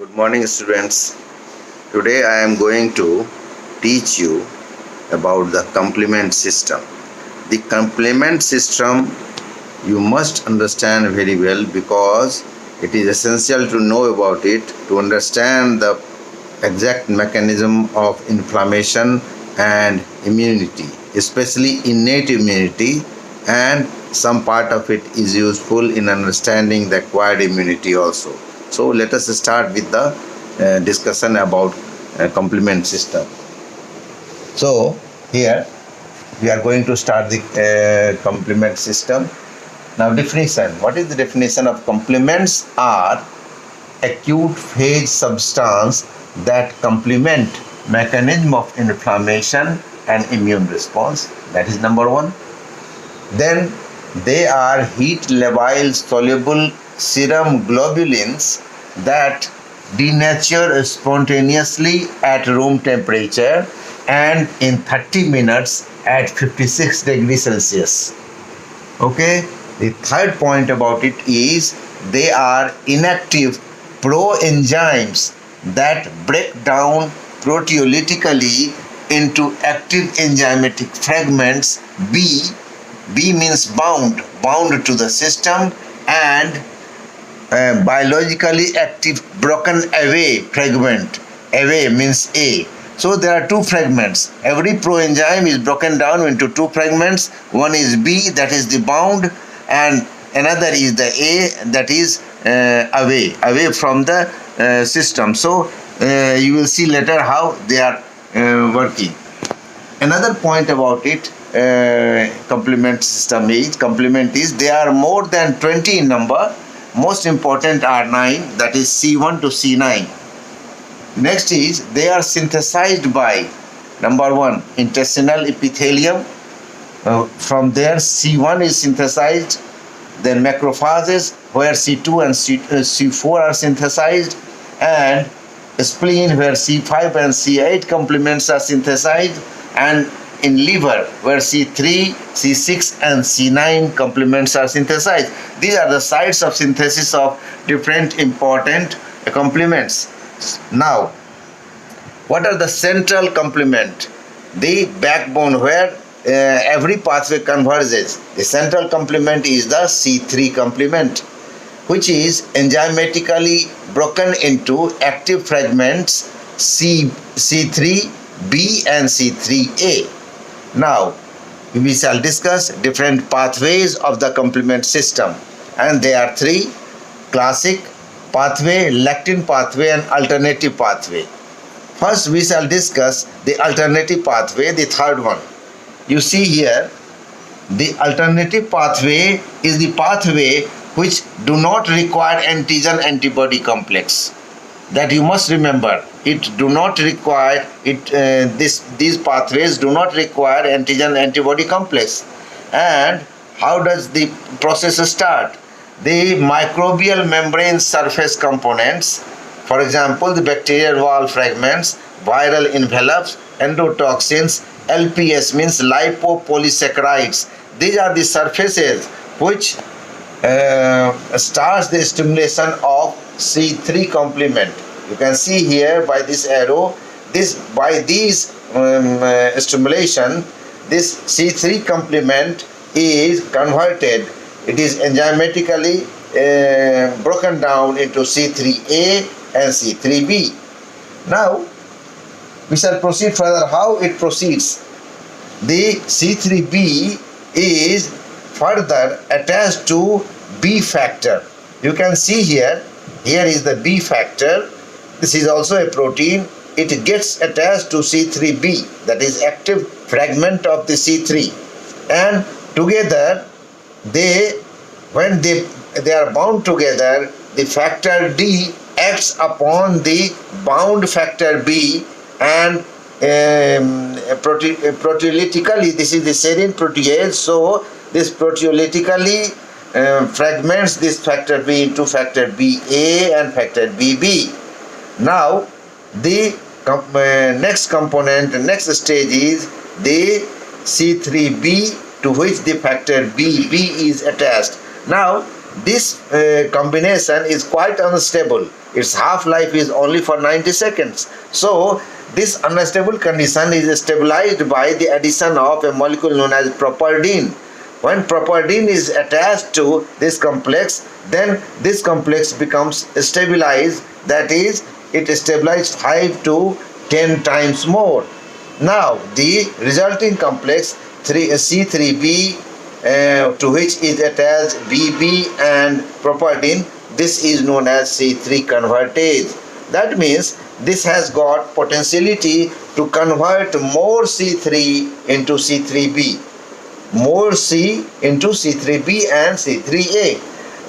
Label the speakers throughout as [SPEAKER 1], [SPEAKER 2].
[SPEAKER 1] Good morning, students. Today I am going to teach you about the complement system. The complement system you must understand very well because it is essential to know about it to understand the exact mechanism of inflammation and immunity, especially innate immunity, and some part of it is useful in understanding the acquired immunity also. So let us start with the discussion about complement system. So here we are going to start the complement system. Now definition. What is the definition of complements? Are acute phase substance that complement mechanism of inflammation and immune response. That is number one. Then they are heat labile soluble serum globulins that denature spontaneously at room temperature and in 30 minutes at 56 degrees Celsius. Okay. The third point about it is they are inactive proenzymes that break down proteolytically into active enzymatic fragments. B means bound to the system, and biologically active broken away fragment. Away means A. So there are two fragments. Every proenzyme is broken down into two fragments. One is B, that is the bound, and another is the A, that is away from the system. So you will see later how they are working. Another point about it, complement system is, complement is they are more than 20 in number. Most important are 9, that is C1 to C9. Next is they are synthesized by number 1 intestinal epithelium. From there C1 is synthesized, then macrophages where C2 and C4 are synthesized, and spleen where C5 and C8 complements are synthesized, and in liver where C3, C6 and C9 complements are synthesized. These are the sites of synthesis of different important complements. Now, what are the central complement? The backbone where every pathway converges. The central complement is the C3 complement, which is enzymatically broken into active fragments C3, B and C3A. Now, we shall discuss different pathways of the complement system, and there are 3: classic pathway, lectin pathway and alternative pathway. First, we shall discuss the alternative pathway, the third one. You see here, the alternative pathway is the pathway which do not require antigen-antibody complex. That you must remember. It do not require these pathways do not require antigen-antibody complex. And how does the process start? The microbial membrane surface components, for example, the bacterial wall fragments, viral envelopes, endotoxins, LPS means lipopolysaccharides. These are the surfaces which starts the stimulation of C3 complement. You can see here by this arrow, by these stimulation, this C3 complement is converted. It is enzymatically broken down into C3A and C3B. Now, we shall proceed further. How it proceeds? The C3B is further attached to B factor. You can see here is the B factor. This is also a protein. It gets attached to C3B, that is active fragment of the C3, and together when they are bound together, the factor D acts upon the bound factor B, and proteolytically, this is the serine protease, so this proteolytically fragments this factor B into factor BA and factor BB. Now, the next component, next stage is the C3B, to which the factor BB is attached. Now, this combination is quite unstable. Its half-life is only for 90 seconds. So this unstable condition is stabilized by the addition of a molecule known as properdine. When properdine is attached to this complex, then this complex becomes stabilized, that is, it stabilizes 5 to 10 times more. Now the resulting complex C3B to which is attached BB and properdine, this is known as C3 convertase. That means this has got potentiality to convert more C3 into C3B, more C into C3B and C3A.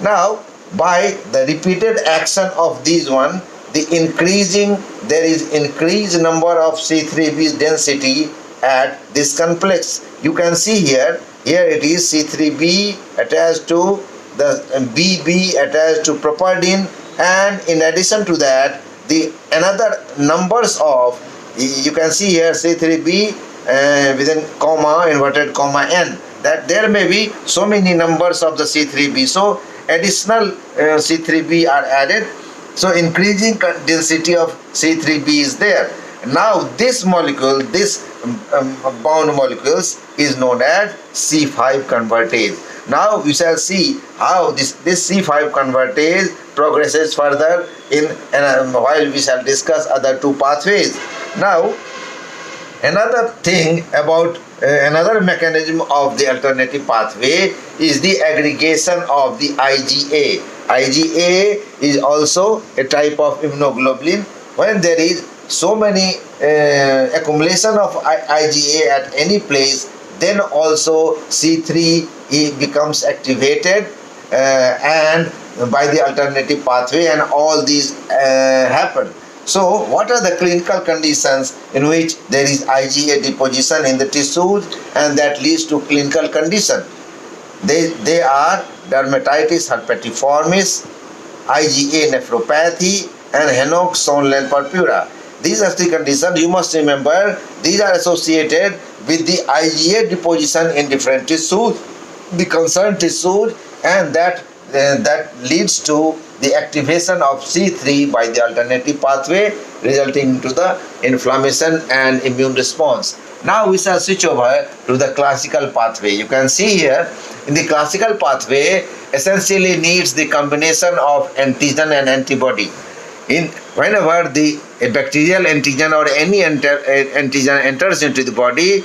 [SPEAKER 1] Now by the repeated action of these one, there is increased number of C3B density at this complex. You can see here it is C3B attached to the BB attached to properdine, and in addition to that the another numbers of, you can see here C3B within comma, inverted comma n, that there may be so many numbers of the C3B, so additional C3B are added, so increasing density of C3B is there. Now this molecule, this bound molecules is known as C5 convertase. Now we shall see how this C5 convertase progresses further in while we shall discuss other two pathways. Now another thing about another mechanism of the alternative pathway is the aggregation of the IgA. IgA is also a type of immunoglobulin. When there is so many accumulation of IgA at any place, then also C3 becomes activated and by the alternative pathway, and all these happen. So what are the clinical conditions in which there is IgA deposition in the tissues and that leads to clinical condition? They are dermatitis herpetiformis, IgA nephropathy, and Henoch-Schönlein purpura. These are the conditions. You must remember these are associated with the IgA deposition in different tissues, the concerned tissues, and that leads to the activation of C3 by the alternative pathway, resulting into the inflammation and immune response. Now we shall switch over to the classical pathway. You can see here in the classical pathway essentially needs the combination of antigen and antibody. Whenever a bacterial antigen or any antigen enters into the body,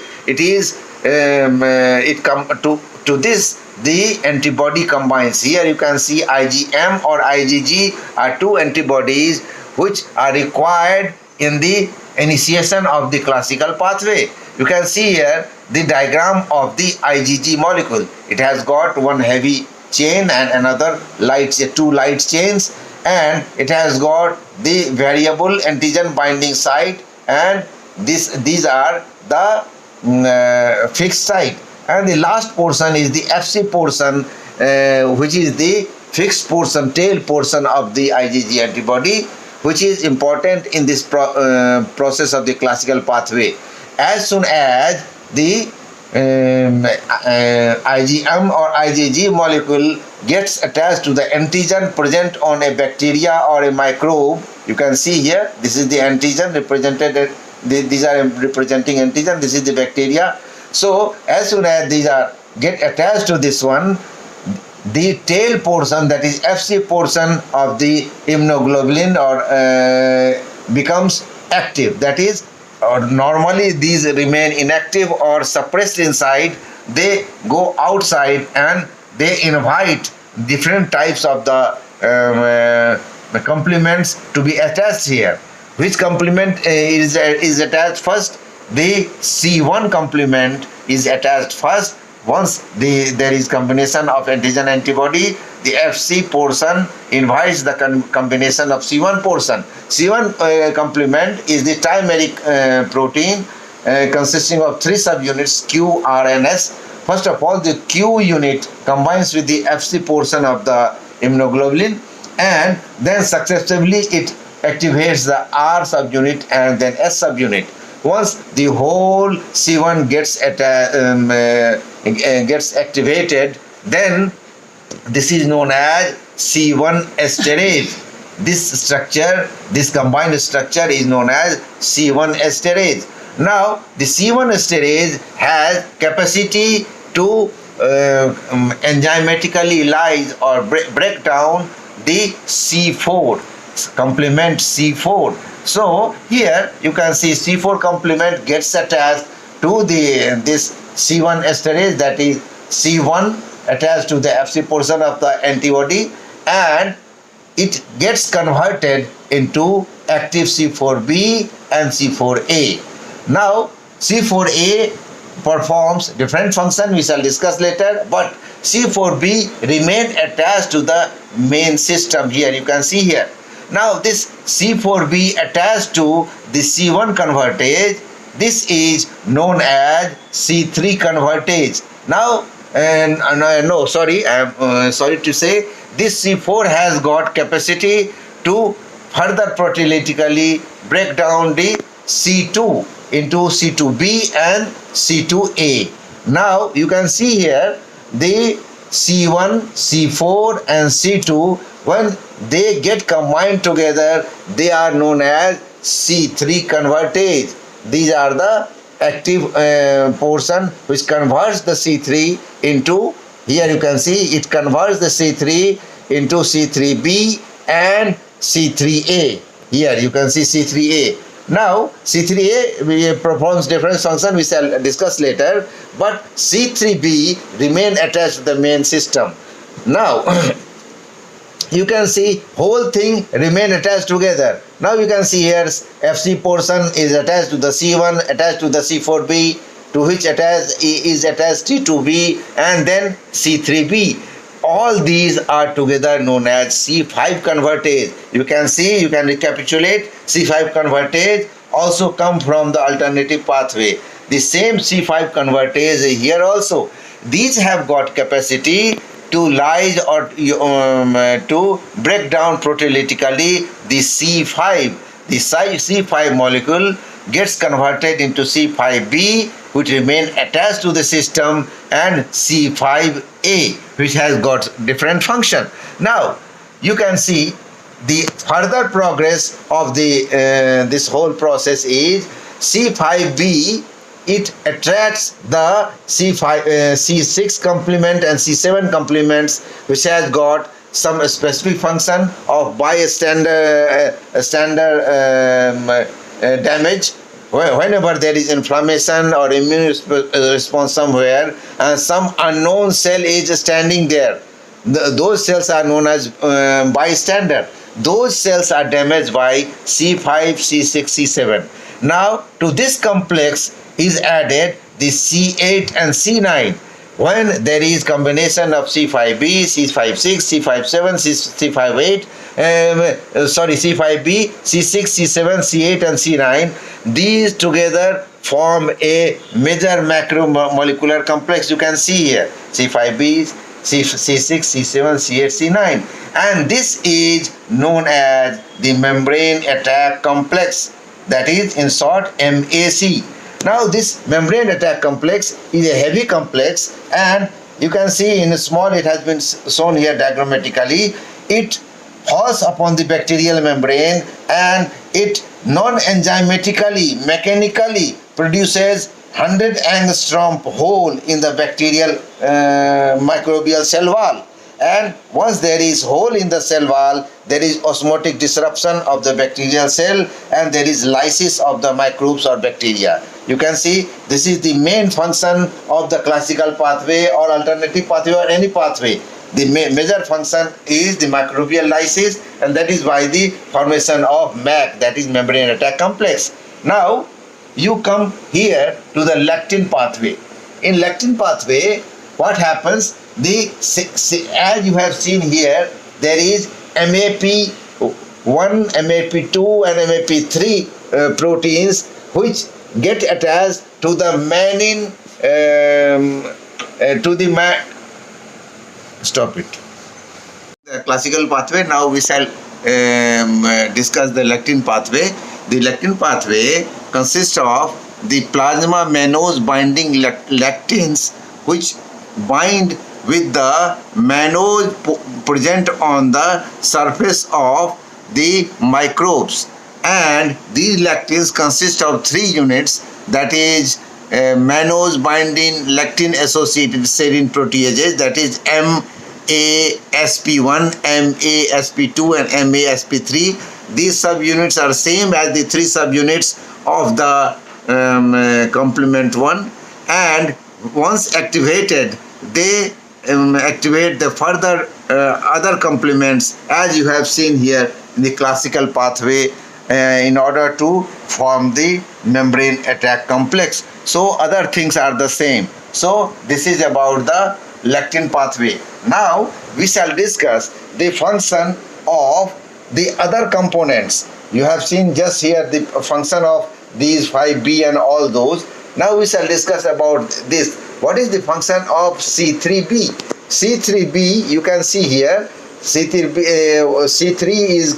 [SPEAKER 1] the antibody combines. Here you can see IgM or IgG are two antibodies which are required in the initiation of the classical pathway. You can see here the diagram of the IgG molecule. It has got one heavy chain and another two light chains, and it has got the variable antigen binding site, and these are the fixed site, and the last portion is the Fc portion, which is the fixed portion, tail portion of the IgG antibody, which is important in this process of the classical pathway. As soon as the IgM or IgG molecule gets attached to the antigen present on a bacteria or a microbe, you can see here this is the antigen represented, these are representing antigen, this is the bacteria. So as soon as these get attached to this one, the tail portion, that is Fc portion of the immunoglobulin becomes active, that is, or normally these remain inactive or suppressed inside. They go outside and they invite different types of the complements to be attached here. Which complement is attached first? The C1 complement is attached first. Once there is combination of antigen antibody, the Fc portion invites the combination of C1 portion. C1 complement is the trimeric protein consisting of 3 subunits Q, R, and S. First of all, the Q unit combines with the Fc portion of the immunoglobulin, and then successively it activates the R subunit and then S subunit. Once the whole C1 gets activated, then This is known as C1 esterase. This structure, this combined structure is known as C1 esterase. Now, the C1 esterase has capacity to enzymatically lyse or break down the C4, complement C4. So here you can see C4 complement gets attached to this C1 esterase, that is C1 attached to the Fc portion of the antibody, and it gets converted into active C4b and C4a. Now C4a performs different function, we shall discuss later, but C4b remain attached to the main system. Here you can see here. Now this C4b attached to the C1 convertage, this is known as C3 convertage. Now sorry, I am sorry to say, this C4 has got capacity to further proteolytically break down the C2 into C2b and C2a. Now you can see here the C1, C4 and C2, when they get combined together, they are known as C3 convertage. These are the active portion which converts the C3 into, here you can see it converts the C3 into C3b and C3a. Here you can see C3a. Now C3a performs different function, we shall discuss later, but C3b remain attached to the main system. Now you can see whole thing remain attached together. Now you can see here Fc portion is attached to the C1, attached to the C4b, to which is attached C2b and then C3b. All these are together known as C5 convertage. You can see, you can recapitulate, C5 convertage also come from the alternative pathway. The same C5 convertage here also. These have got capacity to lyse or to break down proteolytically the C5. The C5 molecule gets converted into C5b, which remain attached to the system, and C5a, which has got different function. Now you can see the further progress of the this whole process is C5b, it attracts the C6 complement and C7 complements, which has got some specific function of bystander damage. Whenever there is inflammation or immune response somewhere and some unknown cell is standing there, those cells are known as bystander. Those cells are damaged by C5, C6, C7. Now to this complex is added the C8 and C9. When there is combination of C5b, C56, C57, C58, C5b, C6, C7, C8 and C9, these together form a major macromolecular complex. You can see here C5b, C6, C7, C8, C9, and this is known as the membrane attack complex, that is in short MAC. Now this membrane attack complex is a heavy complex, and you can see in small, it has been shown here diagrammatically. It falls upon the bacterial membrane and it non-enzymatically, mechanically produces 100 angstrom hole in the bacterial microbial cell wall. And once there is hole in the cell wall, there is osmotic disruption of the bacterial cell and there is lysis of the microbes or bacteria. You can see this is the main function of the classical pathway or alternative pathway or any pathway. The major function is the microbial lysis, and that is why the formation of MAC, that is membrane attack complex. Now you come here to the lectin pathway. In lectin pathway, what happens? As you have seen here, there is MAP1, MAP2 and MAP3 proteins which get attached to the mannin, stop it. The classical pathway. Now we shall discuss the lectin pathway. The lectin pathway consists of the plasma mannose binding lectins, which bind with the mannose present on the surface of the microbes. And these lectins consist of three units, that is mannose binding lectin associated serine proteases, that is MASP1, MASP2 and MASP3. These subunits are same as the three subunits of the complement 1, and once activated they activate the further other complements, as you have seen here in the classical pathway, in order to form the membrane attack complex. So other things are the same. So this is about the lectin pathway. Now we shall discuss the function of the other components. You have seen just here the function of these 5B and all those. Now we shall discuss about this. What is the function of C3B? C3B, you can see here, C3 is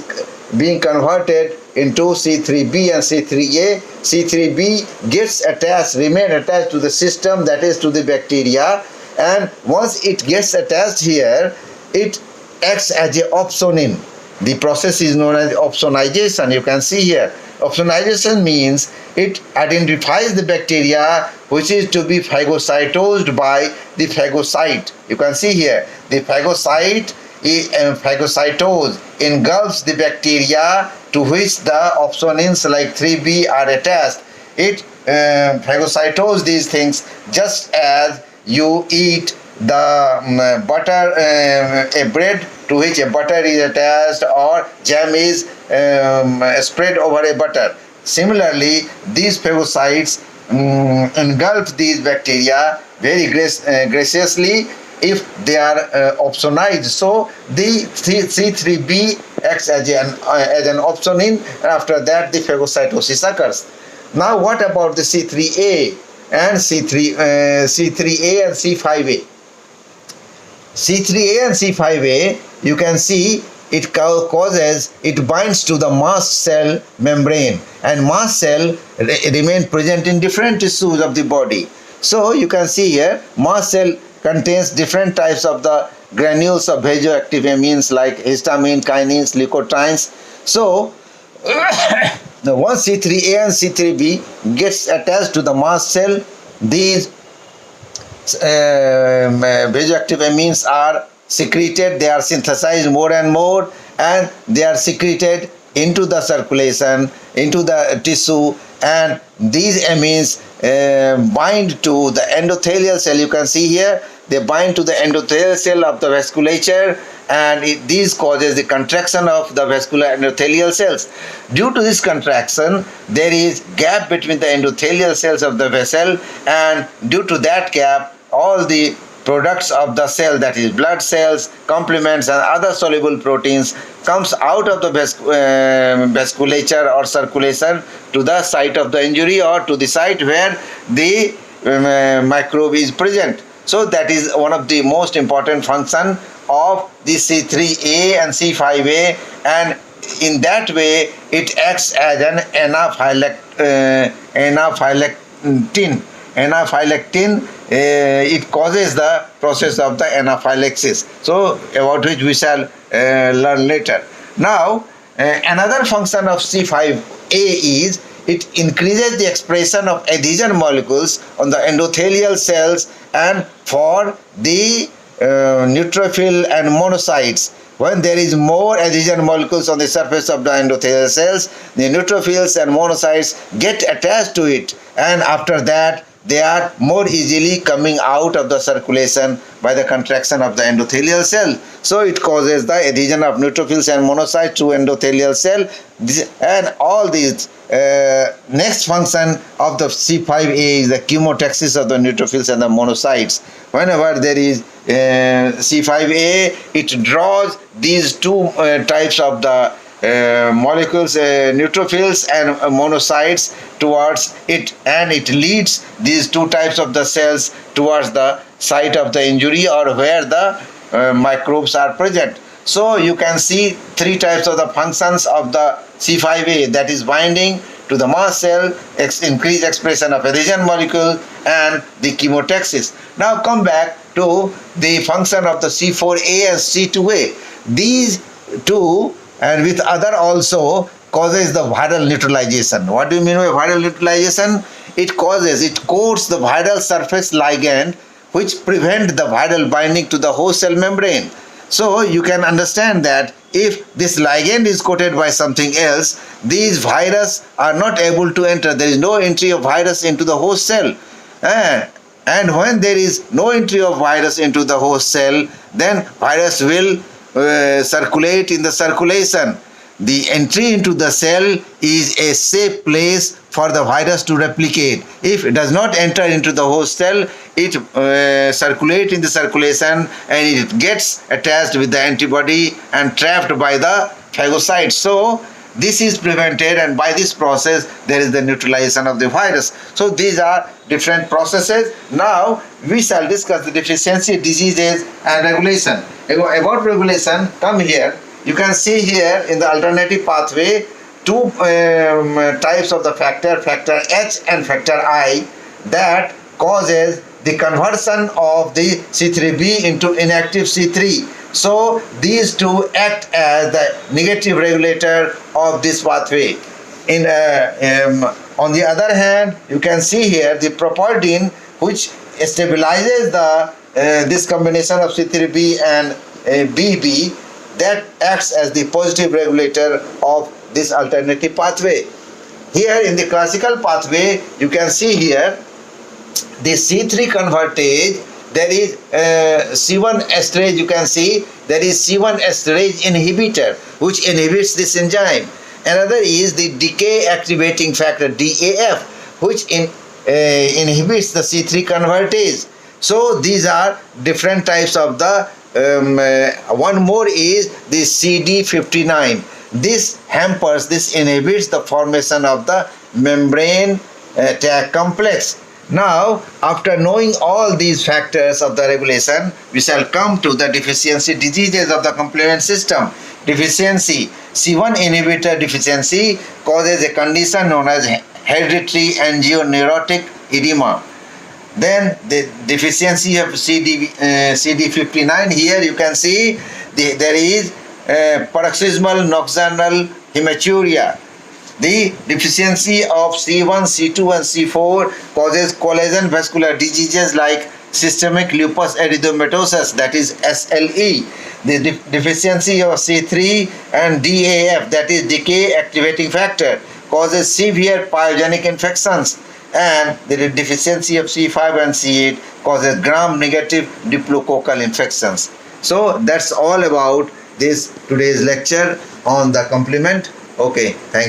[SPEAKER 1] being converted into C3B and C3A. C3B gets attached, remain attached to the system, that is to the bacteria, and once it gets attached here, it acts as a opsonin. The process is known as opsonization. You can see here. Opsonization means it identifies the bacteria which is to be phagocytosed by the phagocyte. You can see here the phagocyte phagocytose engulfs the bacteria to which the opsonins like 3B are attached. It phagocytoses these things just as you eat the butter, a bread to which a butter is attached or jam is spread over a butter. Similarly, these phagocytes engulf these bacteria very graciously if they are opsonized. So the C3B acts as an opsonin, and after that the phagocytosis occurs. Now what about the C3A and C3A and C5A? C3A and C5A, you can see it binds to the mast cell membrane, and mast cell remain present in different tissues of the body. So you can see here mast cell contains different types of the granules of vasoactive amines like histamine, kinins, leukotrienes. So once C3A and C3B gets attached to the mast cell, these vasoactive amines are secreted, they are synthesized more and more, and they are secreted into the circulation, into the tissue, and these amines bind to the endothelial cell. You can see here they bind to the endothelial cell of the vasculature, and these causes the contraction of the vascular endothelial cells. Due to this contraction, there is gap between the endothelial cells of the vessel, and due to that gap, all the products of the cell, that is blood cells, complements and other soluble proteins, comes out of the vasculature or circulation to the site of the injury or to the site where the microbe is present. So that is one of the most important function of the C3A and C5A, and in that way it acts as an anaphylactin. Anaphylactin, it causes the process of the anaphylaxis, so about which we shall learn later. Now another function of C5A is it increases the expression of adhesion molecules on the endothelial cells and for the neutrophil and monocytes. When there is more adhesion molecules on the surface of the endothelial cells, the neutrophils and monocytes get attached to it, and after that they are more easily coming out of the circulation by the contraction of the endothelial cell. So it causes the adhesion of neutrophils and monocytes to endothelial cell, and all these. Next function of the C5A is the chemotaxis of the neutrophils and the monocytes. Whenever there is C5A, it draws these two types of the molecules, neutrophils and monocytes towards it, and it leads these two types of the cells towards the site of the injury or where the microbes are present. So you can see three types of the functions of the C5A, that is binding to the mast cell, increased expression of adhesion molecule, and the chemotaxis. Now come back to the function of the C4A and C2A. These two and with other also causes the viral neutralization. What do you mean by viral neutralization? It coats the viral surface ligand which prevent the viral binding to the host cell membrane. So you can understand that if this ligand is coated by something else, these virus are not able to enter. There is no entry of virus into the host cell. And when there is no entry of virus into the host cell, then virus will circulate in the circulation. The entry into the cell is a safe place for the virus to replicate. If it does not enter into the host cell, it circulates in the circulation and it gets attached with the antibody and trapped by the phagocytes. So this is prevented, and by this process there is the neutralization of the virus. So these are different processes. Now we shall discuss the deficiency diseases and regulation. About regulation, come here. You can see here in the alternative pathway two types of the factor H and factor I, that causes the conversion of the C3b into inactive C3. So these two act as the negative regulator of this pathway. On the other hand, you can see here the properdin, which stabilizes the this combination of C3b and BB, that acts as the positive regulator of this alternative pathway. Here in the classical pathway, you can see here the C3 convertase. There is C1 esterase. You can see there is C1 esterase inhibitor which inhibits this enzyme. Another is the decay activating factor DAF, which inhibits the C3 convertase. So these are different types of the one more is the CD59. This inhibits the formation of the membrane tag complex. Now, after knowing all these factors of the regulation, we shall come to the deficiency diseases of the complement system. Deficiency. C1 inhibitor deficiency causes a condition known as hereditary angioneurotic edema. Then the deficiency of CD59, here you can see there is paroxysmal nocturnal hematuria. The deficiency of C1, C2 and C4 causes collagen vascular diseases like systemic lupus erythematosus, that is SLE. The deficiency of C3 and DAF, that is decay activating factor, causes severe pyogenic infections. And the deficiency of C5 and C8 causes gram-negative diplococcal infections. So that's all about this today's lecture on the complement. Okay, thank you.